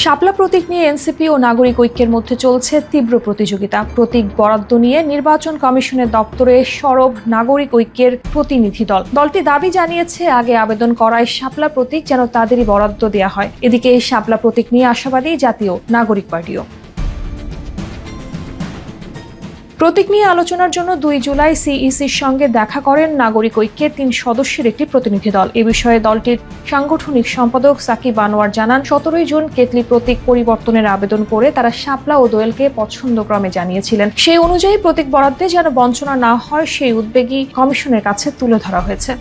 শাপলা প্রতীক নিয়ে এনসিপি ও নাগরিক ঐক্যের মধ্যে চলছে তীব্র প্রতিযোগিতা। প্রতীক বরাদ্দ নিয়ে নির্বাচন কমিশনের দপ্তরে সরব নাগরিক ঐক্যের প্রতিনিধি দল। দলটি দাবি জানিয়েছে, আগে আবেদন করায় শাপলা প্রতীক যেন তাদেরই বরাদ্দ দেওয়া হয়। এদিকে এই শাপলা প্রতীক নিয়ে আশাবাদী জাতীয় নাগরিক পার্টিও। প্রতীক নিয়ে আলোচনার জন্য 2 জুলাই সিইসির সঙ্গে দেখা করেন নাগরিক ঐক্যের 3 সদস্যের একটি প্রতিনিধি দল। এ বিষয়ে দলটির সাংগঠনিক সম্পাদক সাকিব আনোয়ার জানান, 17 জুন কেতলি প্রতীক পরিবর্তনের আবেদন করে তারা শাপলা ও দোয়েলকে পছন্দক্রমে জানিয়েছিলেন। সেই অনুযায়ী প্রতীক বরাদ্দে যেন বঞ্চনা না হয় সেই উদ্বেগই কমিশনের কাছে তুলে ধরা হয়েছে।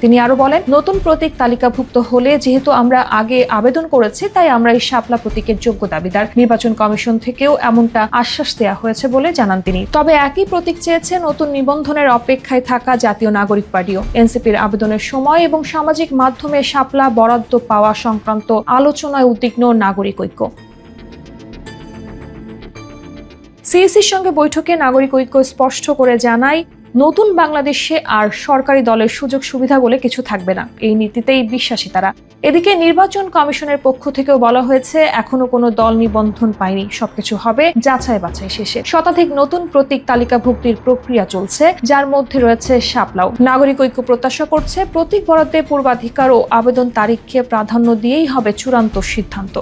তিনি আরো বলেন, নতুন প্রতীক তালিকাভুক্ত হলে যেহেতু আমরা আগে আবেদন করেছি, তাই আমরা এই শাপলা প্রতীকের যোগ্য দাবিদার। নির্বাচন কমিশন থেকেও এমনটা আশ্বাস দেওয়া হয়েছে বলে জানান তিনি। তবে একই প্রতীক চেয়েছে নতুন নিবন্ধনের অপেক্ষায় থাকা জাতীয় নাগরিক পার্টিও। এনসিপির আবেদনের সময় এবং সামাজিক মাধ্যমে শাপলা বরাদ্দ পাওয়া সংক্রান্ত আলোচনায় উদ্বিগ্ন নাগরিক ঐক্য। সিইসির সঙ্গে বৈঠকে নাগরিক ঐক্য স্পষ্ট করে জানায়, নতুন বাংলাদেশে আর সরকারি দলের সুযোগ সুবিধা বলে কিছু থাকবে না। এই নীতিতেই বিশ্বাসী তারা। এদিকে নির্বাচন কমিশনের পক্ষ থেকেও বলা হয়েছে, এখনো কোনো দল নিবন্ধন পায়নি, সবকিছু হবে যাচাই বাছাই শেষে। শতাধিক নতুন প্রতীক তালিকাভুক্তির প্রক্রিয়া চলছে, যার মধ্যে রয়েছে শাপলাও। নাগরিক ঐক্য প্রত্যাশা করছে, প্রতীক বরাদ্দে পূর্বাধিকার ও আবেদন তারিখকে প্রাধান্য দিয়েই হবে চূড়ান্ত সিদ্ধান্ত।